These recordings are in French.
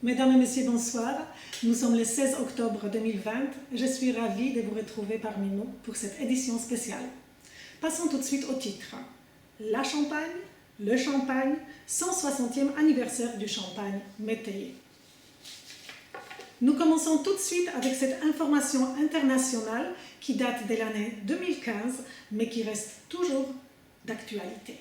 Mesdames et messieurs, bonsoir. Nous sommes le 16 octobre 2020 et je suis ravie de vous retrouver parmi nous pour cette édition spéciale. Passons tout de suite au titre. La Champagne, le Champagne, 160e anniversaire du Champagne métayer. Nous commençons tout de suite avec cette information internationale qui date de l'année 2015 mais qui reste toujours d'actualité.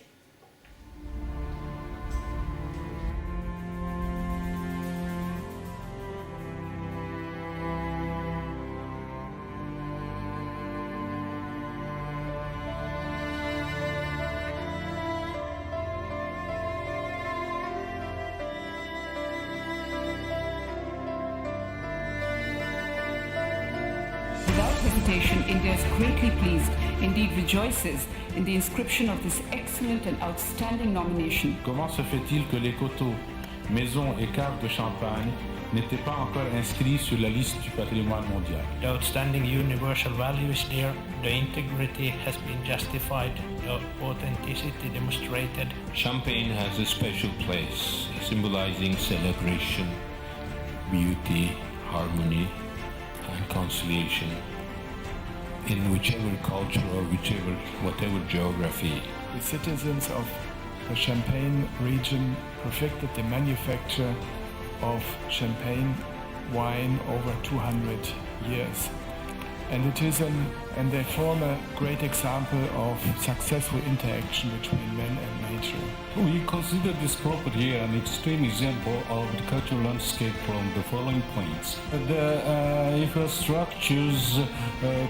India is greatly pleased, indeed rejoices, in the inscription of this excellent and outstanding nomination. Comment se fait-il que les coteaux, maisons et caves de Champagne n'étaient pas encore inscrits sur la liste du patrimoine mondial? The outstanding universal value is there, the integrity has been justified, the authenticity demonstrated. Champagne has a special place, symbolizing celebration, beauty, harmony, and conciliation. In whichever culture or whatever geography. The citizens of the Champagne region perfected the manufacture of champagne wine over 200 years. And they form a great example of successful interaction between man and nature. We consider this property an extreme example of the cultural landscape from the following points. The infrastructures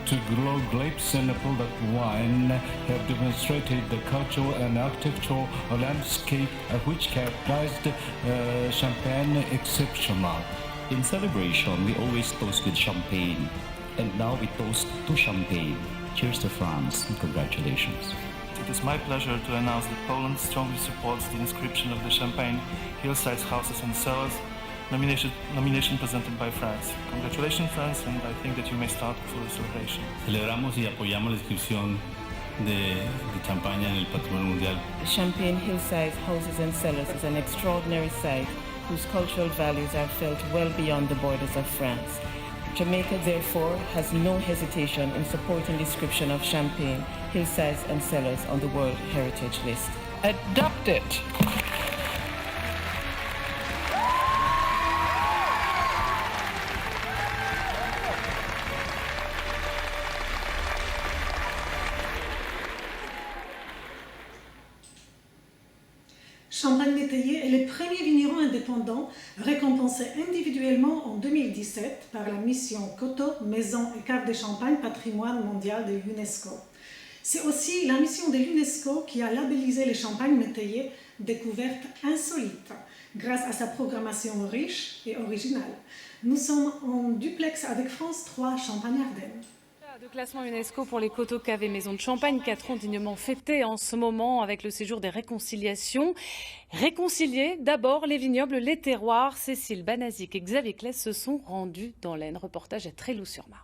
to grow grapes and product wine have demonstrated the cultural and architectural landscape which characterized Champagne exceptional. In celebration, we always toast with champagne. And now we toast to Champagne. Cheers to France and congratulations. It is my pleasure to announce that Poland strongly supports the inscription of the Champagne hillsides, houses and cellars, nomination presented by France. Congratulations, France, and I think that you may start for the celebration. Celebramos y apoyamos la inscripción de Champagne en el Patrimonio Mundial. The Champagne hillsides, houses and cellars is an extraordinary site whose cultural values are felt well beyond the borders of France. Jamaica, therefore, has no hesitation in supporting the inscription of Champagne, hillsides and cellars on the World Heritage List. Adopt it! Champagne métayer est le premier vigneron indépendant récompensé individuellement en 2017 par la mission Coteaux, Maisons et Caves de Champagne Patrimoine mondial de l'UNESCO. C'est aussi la mission de l'UNESCO qui a labellisé le champagne métayer découverte insolite grâce à sa programmation riche et originale. Nous sommes en duplex avec France 3 Champagne-Ardenne. De classement UNESCO pour les coteaux, caves et maisons de Champagne, 4 ans dignement fêtés en ce moment avec le séjour des réconciliations. Réconcilier d'abord les vignobles, les terroirs. Cécile Banazic et Xavier Claes se sont rendus dans l'Aisne. Reportage à Tréloux-sur-Marne.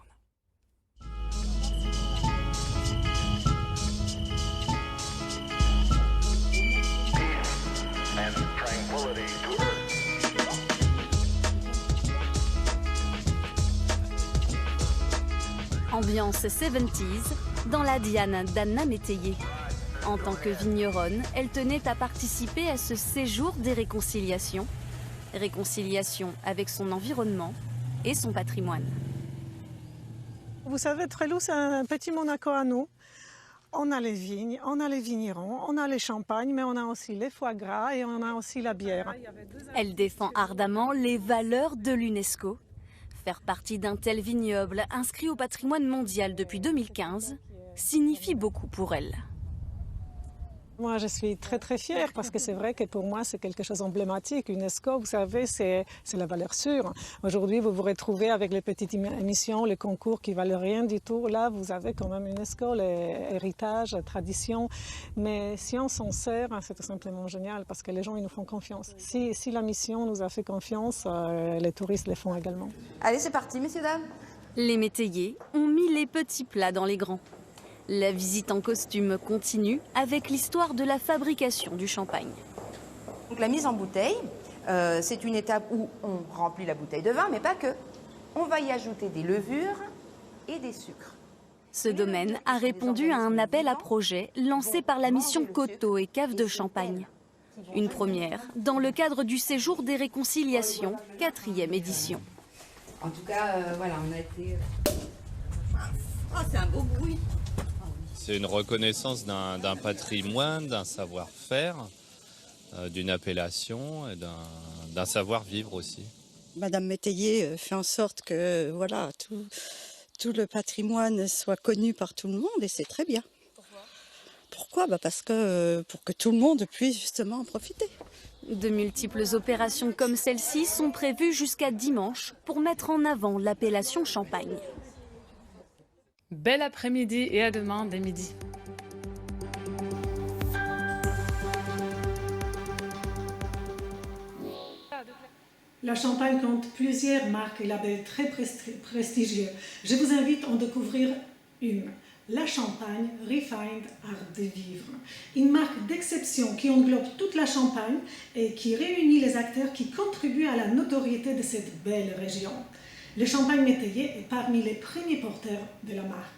Ambiance 70s dans la Diane d'Anna Métayer. En tant que vigneronne, elle tenait à participer à ce séjour des réconciliations. Réconciliation avec son environnement et son patrimoine. Vous savez, Tréloux, c'est un petit Monaco à nous. On a les vignes, on a les vignerons, on a les champagnes, mais on a aussi les foie gras et on a aussi la bière. Elle défend ardemment les valeurs de l'UNESCO. Faire partie d'un tel vignoble inscrit au patrimoine mondial depuis 2015 signifie beaucoup pour elle. Moi, je suis très très fière parce que c'est vrai que pour moi, c'est quelque chose d'emblématique. UNESCO, vous savez, c'est la valeur sûre. Aujourd'hui, vous vous retrouvez avec les petites émissions, les concours qui valent rien du tout. Là, vous avez quand même UNESCO, l'héritage, la tradition. Mais si on s'en sert, c'est tout simplement génial parce que les gens, ils nous font confiance. Si la mission nous a fait confiance, les touristes les font également. Allez, c'est parti, messieurs, dames. Les métayers ont mis les petits plats dans les grands. La visite en costume continue avec l'histoire de la fabrication du champagne. Donc la mise en bouteille, C'est une étape où on remplit la bouteille de vin, mais pas que. On va y ajouter des levures et des sucres. Ce domaine a répondu à un appel à projet lancé par la mission Coteaux et Caves de Champagne. Une première dans le cadre du séjour des réconciliations, 4e édition. En tout cas, voilà, on a été... Oh, c'est un beau bruit. C'est une reconnaissance d'un patrimoine, d'un savoir-faire, d'une appellation et d'un savoir-vivre aussi. Madame Métayer fait en sorte que voilà, tout le patrimoine soit connu par tout le monde et c'est très bien. Pourquoi ? Parce que pour que tout le monde puisse justement en profiter. De multiples opérations comme celle-ci sont prévues jusqu'à dimanche pour mettre en avant l'appellation Champagne. Bel après-midi et à demain dès midi. La Champagne compte plusieurs marques et labels très prestigieux. Je vous invite à en découvrir une. La Champagne Refined Art de Vivre. Une marque d'exception qui englobe toute la Champagne et qui réunit les acteurs qui contribuent à la notoriété de cette belle région. Le Champagne Métayer est parmi les premiers porteurs de la marque.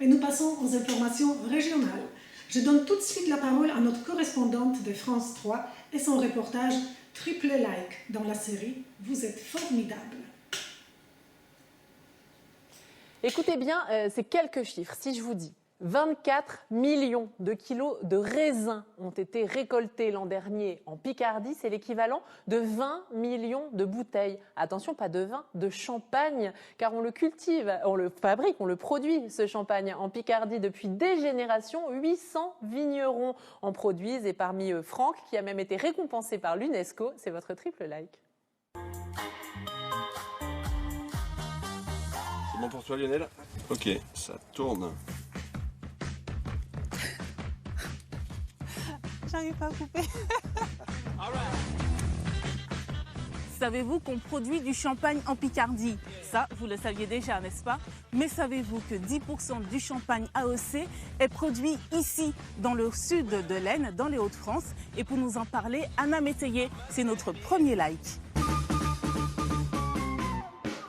Et nous passons aux informations régionales. Je donne tout de suite la parole à notre correspondante de France 3 et son reportage Triple Like dans la série « Vous êtes formidable ». Écoutez bien ces quelques chiffres. Si je vous dis 24 millions de kilos de raisins ont été récoltés l'an dernier en Picardie, c'est l'équivalent de 20 millions de bouteilles. Attention, pas de vin, de champagne, car on le cultive, on le fabrique, on le produit, ce champagne en Picardie depuis des générations. 800 vignerons en produisent et parmi eux Franck, qui a même été récompensé par l'UNESCO. C'est votre triple like. C'est bon pour toi, Lionel? Ok, ça tourne. J'arrive pas à couper. Savez-vous qu'on produit du champagne en Picardie? Ça, vous le saviez déjà, n'est-ce pas? Mais savez-vous que 10% du champagne AOC est produit ici, dans le sud de l'Aisne, dans les Hauts-de-France? Et pour nous en parler, Anna Métayer, c'est notre premier like.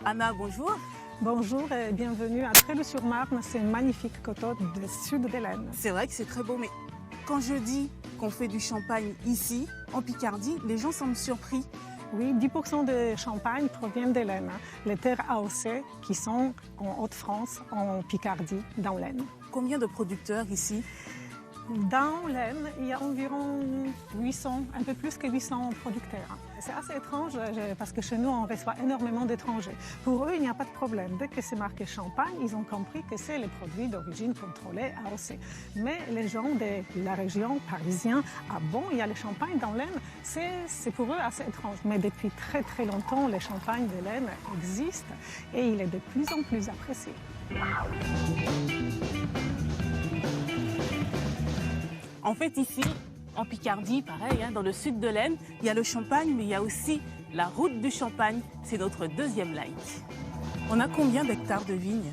Anna, bonjour. Bonjour et bienvenue à Trélu-sur-Marne. C'est une magnifique coteau du sud de l'Aisne. C'est vrai que c'est très beau, mais quand je dis qu'on fait du champagne ici, en Picardie, les gens semblent surpris. Oui, 10% de champagne proviennent de l'Aisne, les terres AOC qui sont en Haute-France, en Picardie, dans l'Aisne. Combien de producteurs ici? Dans l'Aisne, il y a environ 800, un peu plus que 800 producteurs. C'est assez étrange parce que chez nous, on reçoit énormément d'étrangers. Pour eux, il n'y a pas de problème. Dès que c'est marqué champagne, ils ont compris que c'est les produits d'origine contrôlée AOC. Mais les gens de la région parisienne, ah bon, il y a le champagne dans l'Aisne, c'est pour eux assez étrange. Mais depuis très très longtemps, le champagne de l'Aisne existe et il est de plus en plus apprécié. En fait, ici, en Picardie, pareil, dans le sud de l'Aisne, il y a le champagne, mais il y a aussi la route du champagne. C'est notre deuxième like. On a combien d'hectares de vignes?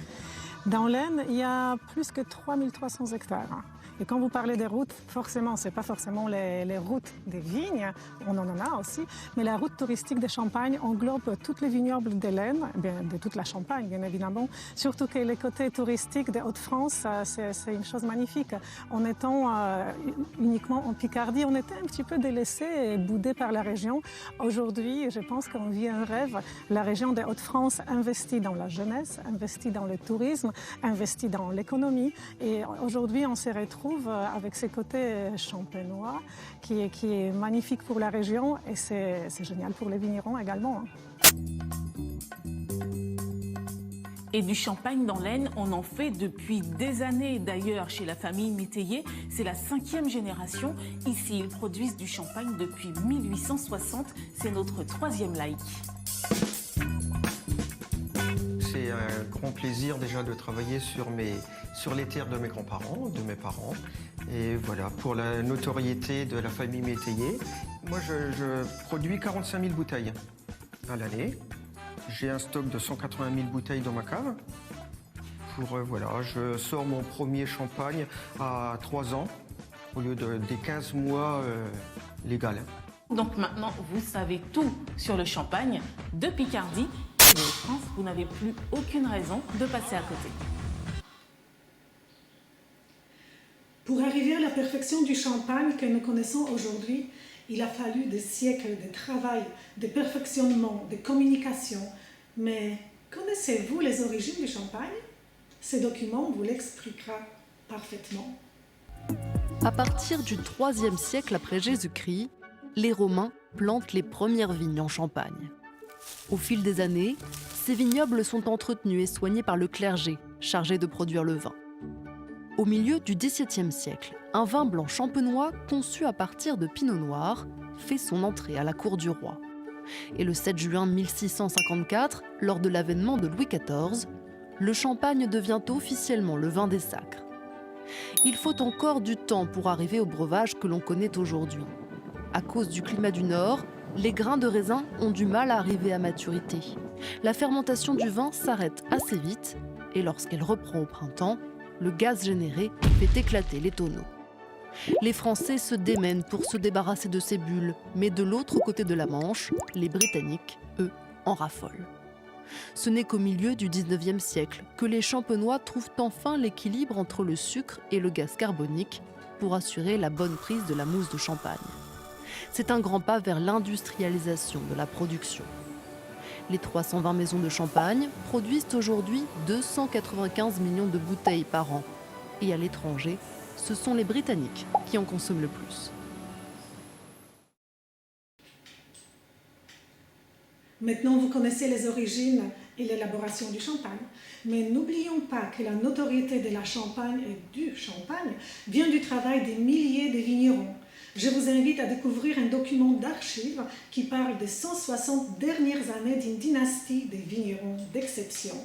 Dans l'Aisne, il y a plus que 3300 hectares. Et quand vous parlez des routes, forcément, ce n'est pas forcément les routes des vignes, on en a aussi, mais la route touristique de Champagne englobe toutes les vignobles de l'Aisne, de toute la Champagne, bien évidemment. Surtout que les côtés touristiques de Haute-France, c'est une chose magnifique. En étant uniquement en Picardie, on était un petit peu délaissés et boudés par la région. Aujourd'hui, je pense qu'on vit un rêve. La région de Haute-France investit dans la jeunesse, investit dans le tourisme, investit dans l'économie. Et aujourd'hui, on se retrouve avec ces côtés champenois qui est magnifique pour la région et c'est génial pour les vignerons également. Et du champagne dans l'Aisne, on en fait depuis des années. D'ailleurs, chez la famille Métayer, c'est la 5e génération. Ici, ils produisent du champagne depuis 1860. C'est notre 3e like. C'est un grand plaisir déjà de travailler sur les terres de mes grands-parents, de mes parents. Et voilà, pour la notoriété de la famille Métayer. Moi, je produis 45 000 bouteilles à l'année. J'ai un stock de 180 000 bouteilles dans ma cave. Voilà, je sors mon premier champagne à 3 ans au lieu des 15 mois légaux. Donc maintenant, vous savez tout sur le champagne de Picardie et de France. Vous n'avez plus aucune raison de passer à côté. Pour arriver à la perfection du champagne que nous connaissons aujourd'hui, il a fallu des siècles de travail, de perfectionnement, de communication. Mais connaissez-vous les origines du champagne? Ce document vous l'expliquera parfaitement. À partir du IIIe siècle après Jésus-Christ, les Romains plantent les premières vignes en Champagne. Au fil des années, ces vignobles sont entretenus et soignés par le clergé, chargé de produire le vin. Au milieu du XVIIe siècle, un vin blanc champenois conçu à partir de pinot noir fait son entrée à la cour du roi. Et le 7 juin 1654, lors de l'avènement de Louis XIV, le champagne devient officiellement le vin des sacres. Il faut encore du temps pour arriver au breuvage que l'on connaît aujourd'hui. À cause du climat du Nord, les grains de raisin ont du mal à arriver à maturité. La fermentation du vin s'arrête assez vite et lorsqu'elle reprend au printemps, le gaz généré fait éclater les tonneaux. Les Français se démènent pour se débarrasser de ces bulles, mais de l'autre côté de la Manche, les Britanniques, eux, en raffolent. Ce n'est qu'au milieu du XIXe siècle que les champenois trouvent enfin l'équilibre entre le sucre et le gaz carbonique pour assurer la bonne prise de la mousse de champagne. C'est un grand pas vers l'industrialisation de la production. Les 320 maisons de champagne produisent aujourd'hui 295 millions de bouteilles par an. Et à l'étranger, ce sont les Britanniques qui en consomment le plus. Maintenant, vous connaissez les origines et l'élaboration du champagne. Mais n'oublions pas que la notoriété de la Champagne et du champagne vient du travail des milliers de vignerons. Je vous invite à découvrir un document d'archives qui parle des 160 dernières années d'une dynastie des vignerons d'exception.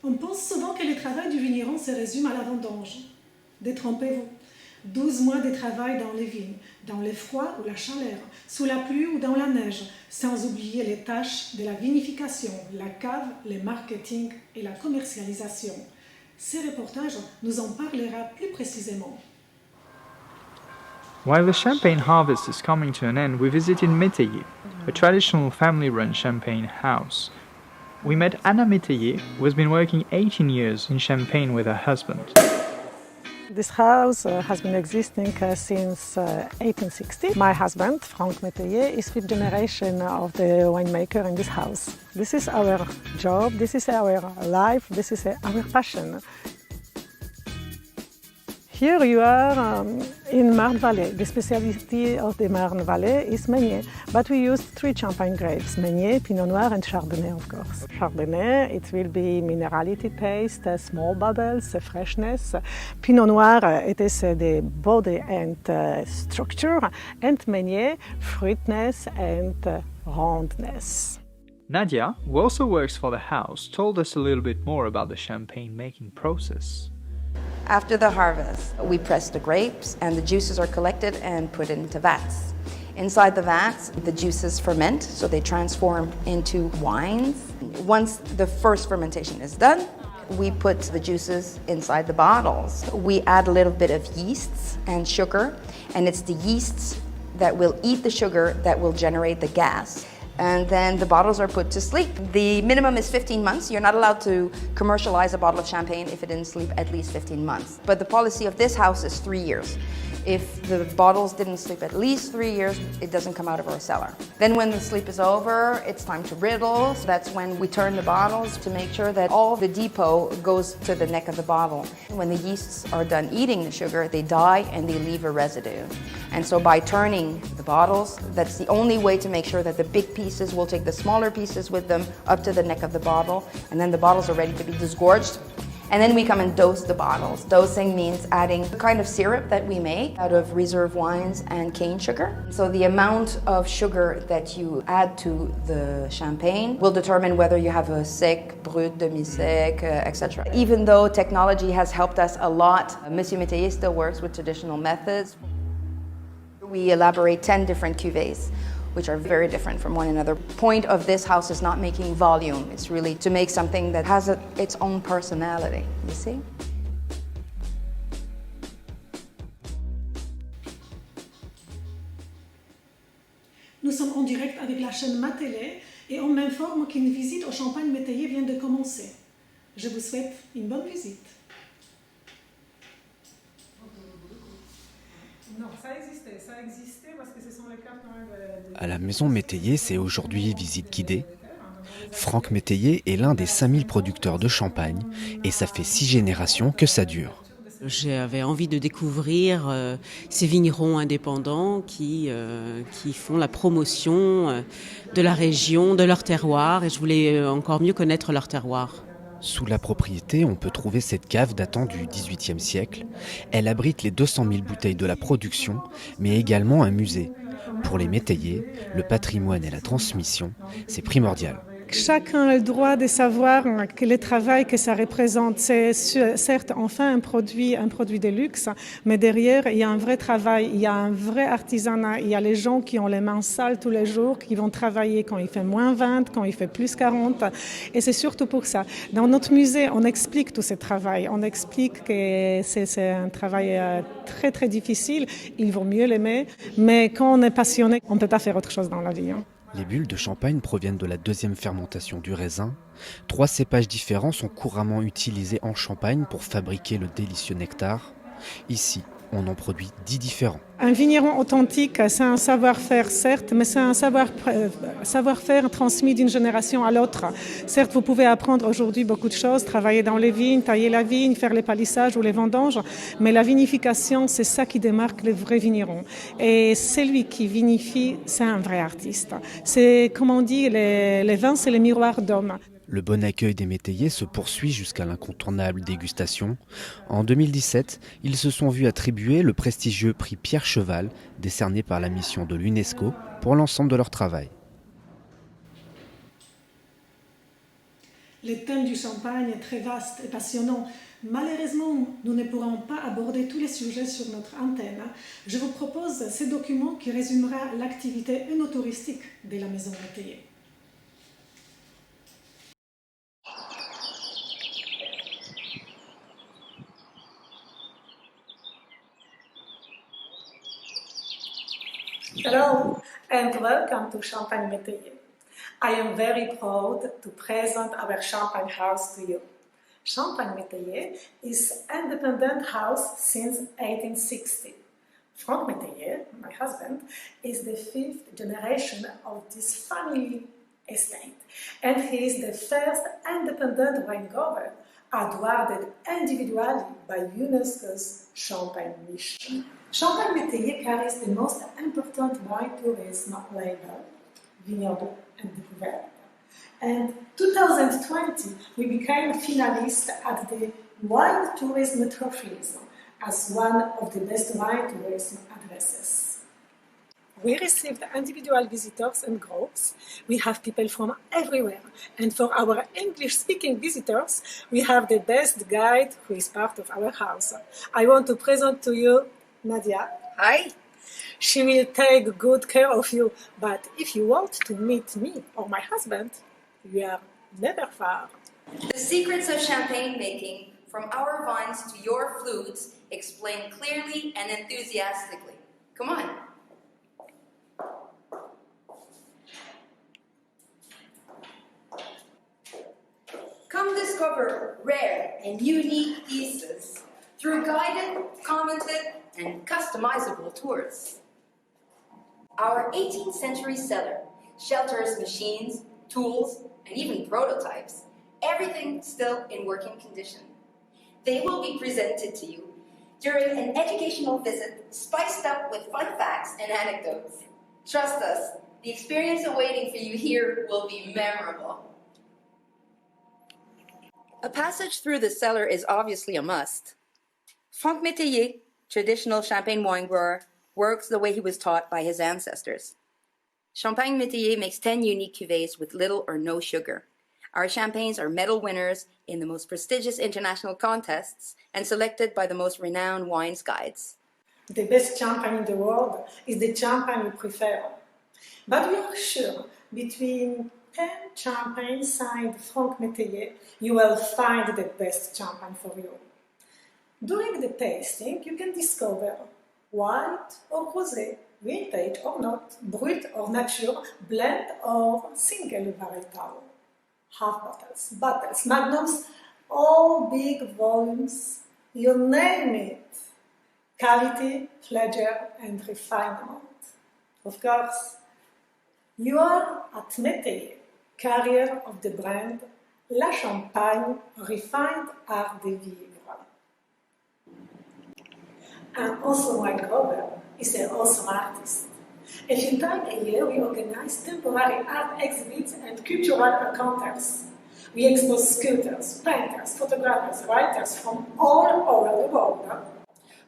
On pense souvent que le travail du vigneron se résume à la vendange. Détrompez-vous. 12 mois de travail dans les vignes, dans le froid ou la chaleur, sous la pluie ou dans la neige, sans oublier les tâches de la vinification, la cave, le marketing et la commercialisation. Ce reportage nous en parlera plus précisément. While the champagne harvest is coming to an end, we visited Métayer, a traditional family-run champagne house. We met Anna Métayer, who has been working 18 years in Champagne with her husband. This house has been existing since 1860. My husband, Franck Métayer, is fifth generation of the winemaker in this house. This is our job, this is our life, this is our passion. Here you are in Marne Valley. The specialty of the Marne Valley is Meunier, but we use 3 champagne grapes, Meunier, Pinot Noir and Chardonnay, of course. Chardonnay, it will be minerality taste, small bubbles, freshness. Pinot Noir, it is the body and structure, and Meunier, fruitness and roundness. Nadia, who also works for the house, told us a little bit more about the champagne making process. After the harvest, we press the grapes and the juices are collected and put into vats. Inside the vats, the juices ferment, so they transform into wines. Once the first fermentation is done, we put the juices inside the bottles. We add a little bit of yeasts and sugar, and it's the yeasts that will eat the sugar that will generate the gas. And then the bottles are put to sleep. The minimum is 15 months. You're not allowed to commercialize a bottle of champagne if it didn't sleep at least 15 months. But the policy of this house is 3 years. If the bottles didn't sleep at least 3 years, it doesn't come out of our cellar. Then when the sleep is over, it's time to riddle. So that's when we turn the bottles to make sure that all the depot goes to the neck of the bottle. When the yeasts are done eating the sugar, they die and they leave a residue. And so by turning the bottles, that's the only way to make sure that the big pieces will take the smaller pieces with them up to the neck of the bottle, and then the bottles are ready to be disgorged. And then we come and dose the bottles. Dosing means adding the kind of syrup that we make out of reserve wines and cane sugar. So the amount of sugar that you add to the champagne will determine whether you have a sec, brut, demi-sec, etc. Even though technology has helped us a lot, Monsieur Métayer still works with traditional methods. We elaborate 10 different cuvées, which are very different from one another. The point of this house is not making volume, it's really to make something that has its own personality, you see? Nous sommes en direct avec la chaîne Matélé et on m'informe qu'une visite au Champagne Métayer vient de commencer. Je vous souhaite une bonne visite. Non, ça existait parce que ce sont les cartes À la maison Métayer, c'est aujourd'hui visite guidée. Franck Métayer est l'un des 5000 producteurs de champagne et ça fait 6 générations que ça dure. J'avais envie de découvrir ces vignerons indépendants qui font la promotion de la région, de leur terroir, et je voulais encore mieux connaître leur terroir. Sous la propriété, on peut trouver cette cave datant du XVIIIe siècle. Elle abrite les 200 000 bouteilles de la production, mais également un musée. Pour les métayers, le patrimoine et la transmission, c'est primordial. Chacun a le droit de savoir que le travail que ça représente, c'est certes enfin un produit de luxe, mais derrière il y a un vrai travail, il y a un vrai artisanat, il y a les gens qui ont les mains sales tous les jours, qui vont travailler quand il fait moins 20, quand il fait plus 40, et c'est surtout pour ça. Dans notre musée, on explique tout ce travail, on explique que c'est un travail très très difficile, il vaut mieux l'aimer, mais quand on est passionné, on ne peut pas faire autre chose dans la vie. Les bulles de champagne proviennent de la deuxième fermentation du raisin. 3 cépages différents sont couramment utilisés en Champagne pour fabriquer le délicieux nectar. Ici, on en produit 10 différents. Un vigneron authentique, c'est un savoir-faire, certes, mais c'est un savoir-faire transmis d'une génération à l'autre. Certes, vous pouvez apprendre aujourd'hui beaucoup de choses, travailler dans les vignes, tailler la vigne, faire les palissages ou les vendanges, mais la vinification, c'est ça qui démarque les vrais vignerons. Et celui qui vinifie, c'est un vrai artiste. C'est, comme on dit, les vins, c'est les miroirs d'hommes. Le bon accueil des métayers se poursuit jusqu'à l'incontournable dégustation. En 2017, ils se sont vus attribuer le prestigieux prix Pierre Cheval, décerné par la mission de l'UNESCO pour l'ensemble de leur travail. Le thème du champagne est très vaste et passionnant. Malheureusement, nous ne pourrons pas aborder tous les sujets sur notre antenne. Je vous propose ce document qui résumera l'activité œnotouristique de la Maison Métayer. Hello and welcome to Champagne Métayer. I am very proud to present our Champagne house to you. Champagne Métayer is an independent house since 1860. Franck Métayer, my husband, is the 5th generation of this family estate, and he is the first independent wine grower awarded individually by UNESCO's Champagne Mission. Champagne Métayer carries the most important wine tourism label, Vignoble and Découverte. And 2020, we became a finalist at the Wine Tourism Trophies as one of the best wine tourism addresses. We received individual visitors and groups. We have people from everywhere. And for our English-speaking visitors, we have the best guide who is part of our house. I want to present to you Nadia. Hi. She will take good care of you, but if you want to meet me or my husband, we are never far. The secrets of champagne making, from our vines to your flutes, explained clearly and enthusiastically. Come on. Come discover rare and unique pieces through guided, commented, and customizable tours. Our 18th century cellar shelters machines, tools, and even prototypes, everything still in working condition. They will be presented to you during an educational visit spiced up with fun facts and anecdotes. Trust us, the experience awaiting for you here will be memorable. A passage through the cellar is obviously a must. Franck Métayer, traditional champagne wine grower, works the way he was taught by his ancestors. Champagne Métayer makes 10 unique cuvées with little or no sugar. Our champagnes are medal winners in the most prestigious international contests and selected by the most renowned wines guides. The best champagne in the world is the champagne we prefer. But we are sure between 10 champagnes signed Franck Métayer, you will find the best champagne for you. During the tasting, you can discover white or rosé, vintage or not, brut or nature, blend or single varietal. Half bottles, magnums, all big volumes, you name it. Quality, pleasure, and refinement. Of course, you are at Métayer, carrier of the brand La Champagne Refined Art de Vivre. And also wine grower is an awesome artist. A few times a year, we organize temporary art exhibits and cultural encounters. We expose sculptors, painters, photographers, writers from all over the world.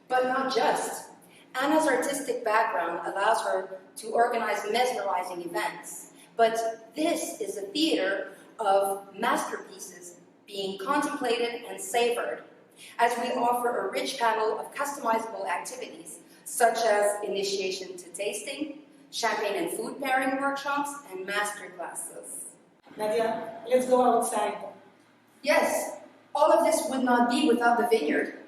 But not just. Anna's artistic background allows her to organize mesmerizing events. But this is a theater of masterpieces being contemplated and savored, as we offer a rich panel of customizable activities, such as initiation to tasting, champagne and food pairing workshops, and master classes. Nadia, let's go outside. Yes, all of this would not be without the vineyard.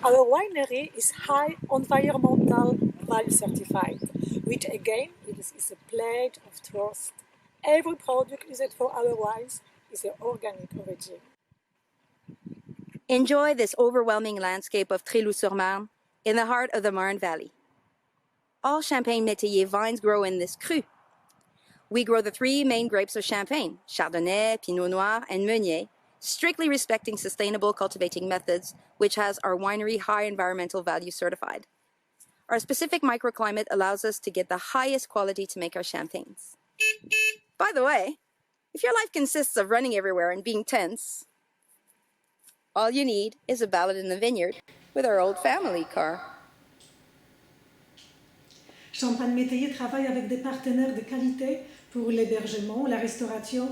Our winery is high environmental value certified, which again is a pledge of trust. Every product used for our wines is of organic origin. Enjoy this overwhelming landscape of Tréloux-sur-Marne in the heart of the Marne Valley. All Champagne Métayer vines grow in this cru. We grow the 3 main grapes of Champagne, Chardonnay, Pinot Noir, and Meunier, strictly respecting sustainable cultivating methods, which has our winery high environmental value certified. Our specific microclimate allows us to get the highest quality to make our champagnes. By the way, if your life consists of running everywhere and being tense, all you need is a ballad in the vineyard with our old family car. Champagne Métayer travaille avec des partenaires de qualité pour l'hébergement, la restauration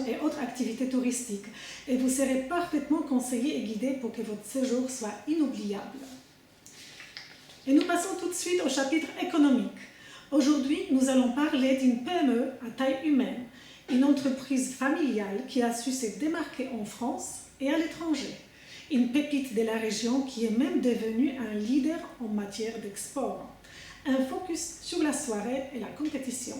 et autres activités touristiques. Et vous serez parfaitement conseillé et guidé pour que votre séjour soit inoubliable. Et nous passons tout de suite au chapitre économique. Aujourd'hui, nous allons parler d'une PME à taille humaine, une entreprise familiale qui a su se démarquer en France et à l'étranger. Une pépite de la région qui est même devenue un leader en matière d'export. Un focus sur la soirée et la compétition.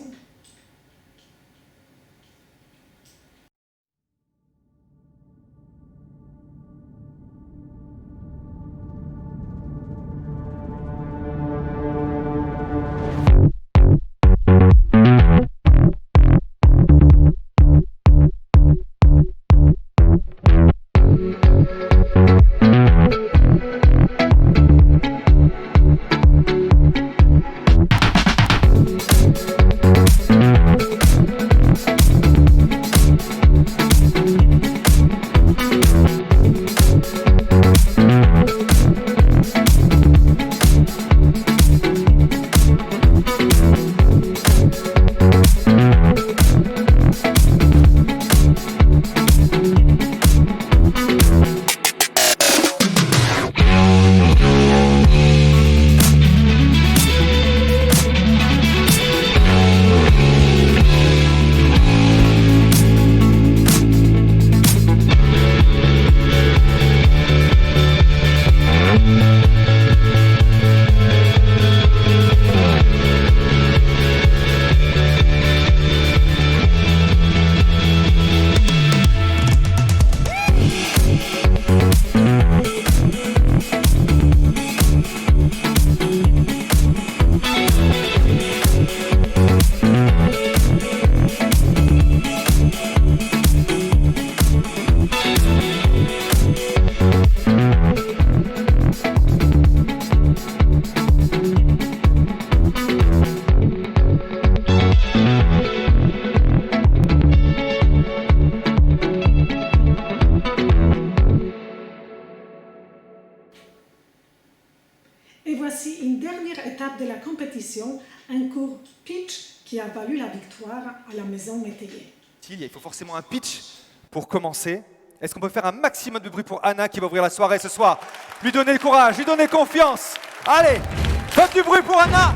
Et voici une dernière étape de la compétition, un court pitch qui a valu la victoire à la maison Métayer. Il faut forcément un pitch pour commencer. Est-ce qu'on peut faire un maximum de bruit pour Anna qui va ouvrir la soirée ce soir? Lui donner le courage, lui donner confiance. Allez, faites du bruit pour Anna.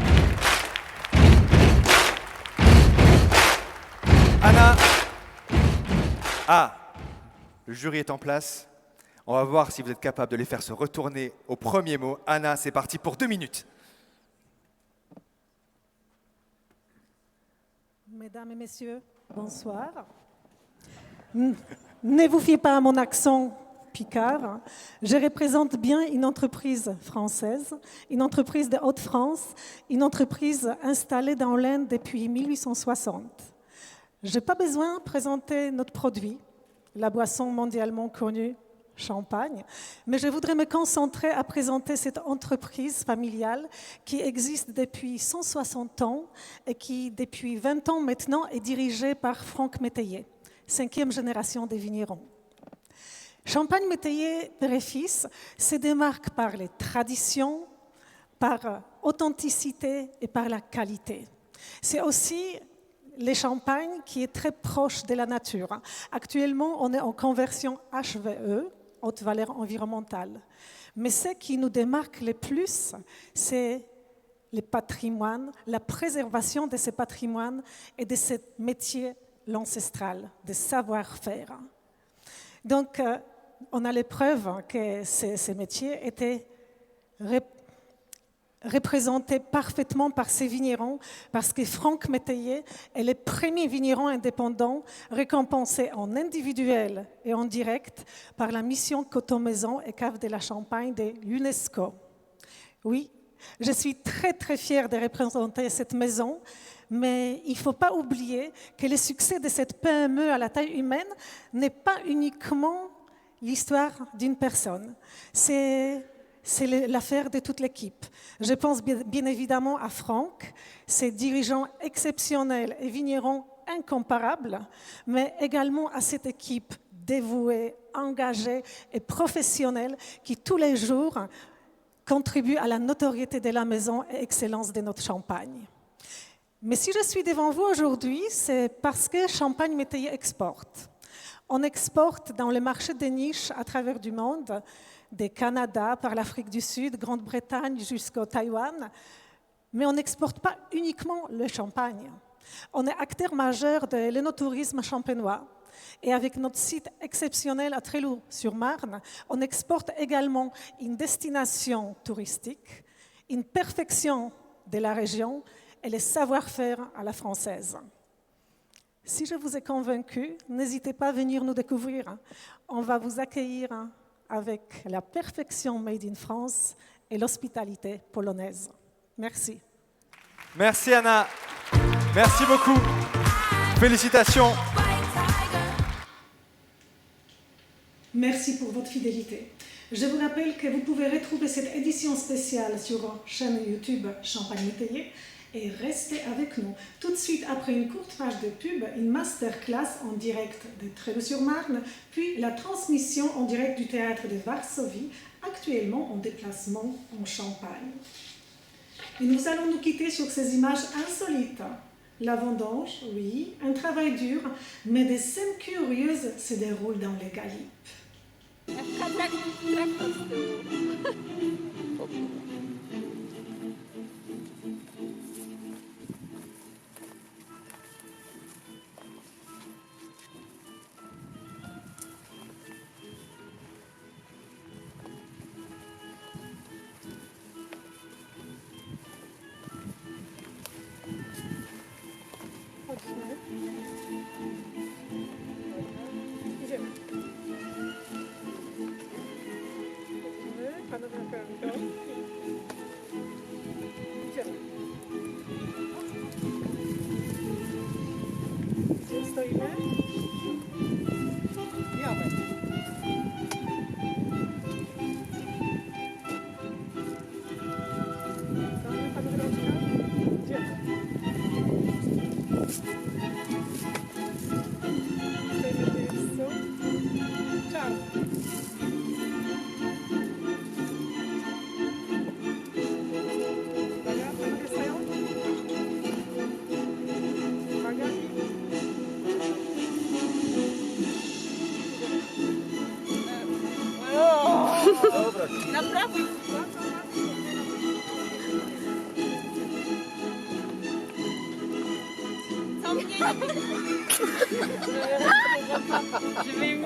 Anna. Ah, le jury est en place. On va voir si vous êtes capable de les faire se retourner au premier mot. Anna, c'est parti pour 2 minutes. Mesdames et messieurs, bonsoir. Ne vous fiez pas à mon accent picard. Je représente bien une entreprise française, une entreprise de Haute-France, une entreprise installée dans l'Inde depuis 1860. Je n'ai pas besoin de présenter notre produit, la boisson mondialement connue, Champagne, mais je voudrais me concentrer à présenter cette entreprise familiale qui existe depuis 160 ans et qui, depuis 20 ans maintenant, est dirigée par Franck Métayer, 5e génération des vignerons. Champagne Métayer, père et fils, se démarque par les traditions, par authenticité et par la qualité. C'est aussi le champagne qui est très proche de la nature. Actuellement, on est en conversion HVE, haute valeur environnementale. Mais ce qui nous démarque le plus, c'est le patrimoine, la préservation de ce patrimoine et de ce métier l'ancestral, de savoir-faire. Donc, on a les preuves que ces métiers étaient représentés parfaitement par ces vignerons, parce que Franck Métayer est le premier vigneron indépendant récompensé en individuel et en direct par la mission Coteaux Maison et Cave de la Champagne de l'UNESCO. Oui, je suis très très fière de représenter cette maison, mais il ne faut pas oublier que le succès de cette PME à la taille humaine n'est pas uniquement l'histoire d'une personne. C'est l'affaire de toute l'équipe. Je pense bien évidemment à Franck, ses dirigeants exceptionnels et vignerons incomparables, mais également à cette équipe dévouée, engagée et professionnelle qui tous les jours contribue à la notoriété de la maison et excellence de notre champagne. Mais si je suis devant vous aujourd'hui, c'est parce que Champagne Métayer exporte. On exporte dans le marché des niches à travers du monde, du Canada, par l'Afrique du Sud, Grande-Bretagne jusqu'au Taïwan. Mais on n'exporte pas uniquement le champagne. On est acteur majeur de l'énotourisme champenois. Et avec notre site exceptionnel à Tréloux-sur-Marne, on exporte également une destination touristique, une perfection de la région et le savoir-faire à la française. Si je vous ai convaincu, n'hésitez pas à venir nous découvrir. On va vous accueillir avec la perfection made in France et l'hospitalité polonaise. Merci. Merci Anna. Merci beaucoup. Félicitations. Merci pour votre fidélité. Je vous rappelle que vous pouvez retrouver cette édition spéciale sur la chaîne YouTube Champagne Métayer et restez avec nous. Tout de suite, après une courte page de pub, une masterclass en direct de Tréloux-sur-Marne, puis la transmission en direct du théâtre de Varsovie, actuellement en déplacement en Champagne. Et nous allons nous quitter sur ces images insolites. La vendange, oui, un travail dur, mais des scènes curieuses se déroulent dans les Galipes. Je vais